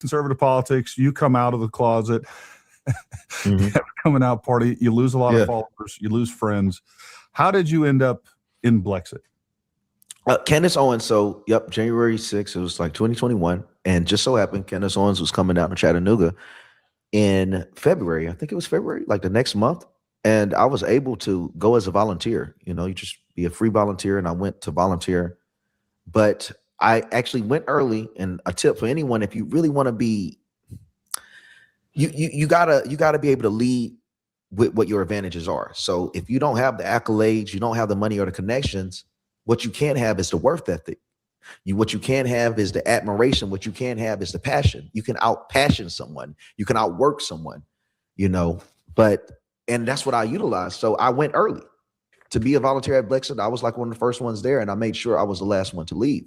conservative politics, you come out of the closet, you Mhm. have a coming out party, you lose a lot Yeah. of followers, you lose friends. How did you end up in Blexit? Candace Owens. So, yep, January 6th, it was like 2021. And just so happened, Candace Owens was coming down to Chattanooga in February. I think it was February, like the next month. And I was able to go as a volunteer. You know, you just be a free volunteer. And I went to volunteer. But I actually went early. And a tip for anyone, if you really want to be, you gotta be able to lead with what your advantages are. So if you don't have the accolades, you don't have the money or the connections, what you can have is the worth ethic. What you can have is the admiration. What you can have is the passion. You can outpassion someone. You can outwork someone, you know, and that's what I utilized. So I went early to be a volunteer at Blexit. I was like one of the first ones there, and I made sure I was the last one to leave.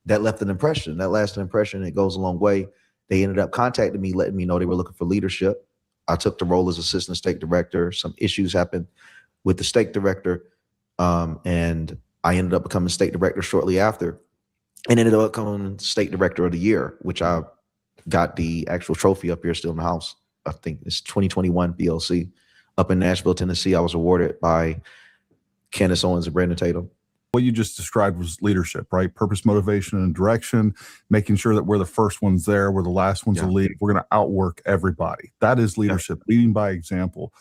That left an impression. That lasted impression. It goes a long way. They ended up contacting me, letting me know they were looking for leadership. I took the role as assistant state director. Some issues happened with the state director, and I ended up becoming state director shortly after, and ended up becoming state director of the year, which I got the actual trophy up here still in the house. I think it's 2021 BLC up in Nashville, Tennessee. I was awarded by Candace Owens and Brandon Tatum. What you just described was leadership, right? Purpose, motivation, and direction, making sure that we're the first ones there, we're the last ones to leave. We're going to outwork everybody. That is leadership, leading by example.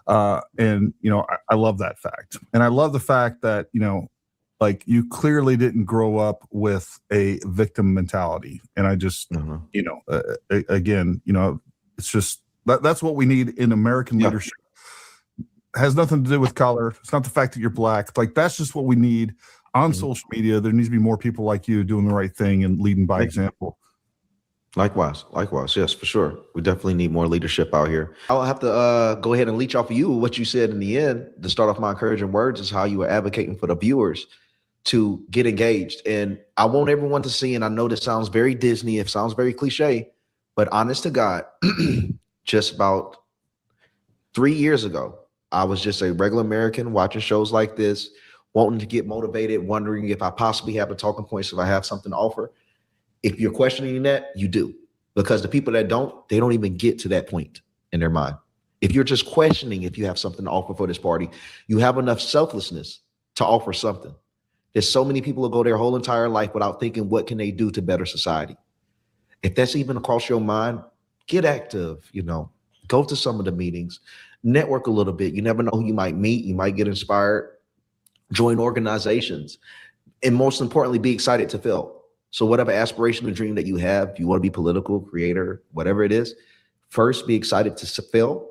And, you know, I love that fact. And I love the fact that, you know, like you clearly didn't grow up with a victim mentality. And I just, you know, again, you know, it's just, that's what we need in American leadership. Has nothing to do with color. It's not the fact that you're black. Like, that's just what we need on social media. There needs to be more people like you doing the right thing and leading by example. Likewise. Yes, for sure. We definitely need more leadership out here. I'll have to go ahead and leech off of you what you said in the end. To start off my encouraging words is how you were advocating for the viewers to get engaged. And I want everyone to see, and I know this sounds very Disney, it sounds very cliche, but honest to God, just about 3 years ago, I was just a regular American watching shows like this, wanting to get motivated, wondering if I possibly have the talking points, if I have something to offer. If you're questioning that, you do. Because the people that don't, they don't even get to that point in their mind. If you're just questioning if you have something to offer for this party, you have enough selflessness to offer something. There's so many people who go their whole entire life without thinking, what can they do to better society? If that's even across your mind, get active, you know, go to some of the meetings, network a little bit. You never know who you might meet. You might get inspired, join organizations, and most importantly, be excited to fail. So whatever aspiration or dream that you have, if you want to be political, creator, whatever it is, first be excited to fail,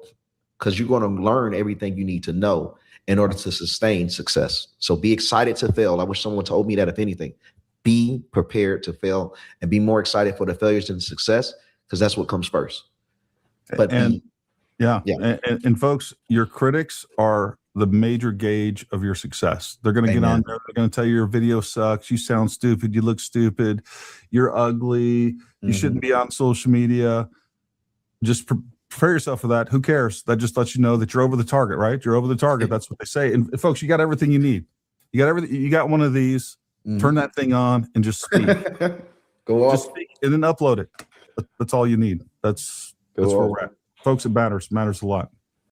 because you're going to learn everything you need to know in order to sustain success. So be excited to fail. I wish someone told me that, if anything. Be prepared to fail and be more excited for the failures than success, because that's what comes first. But and folks, your critics are the major gauge of your success. They're going to get on there. They're going to tell you your video sucks. You sound stupid. You look stupid. You're ugly. You shouldn't be on social media. Just prepare yourself for that. Who cares? That just lets you know that you're over the target, right? You're over the target. That's what they say. And folks, you got everything you need. You got everything. You got one of these. Turn that thing on and just speak. Go off. Just speak and then upload it. That's all you need. That's where we're at. Folks, it matters a lot.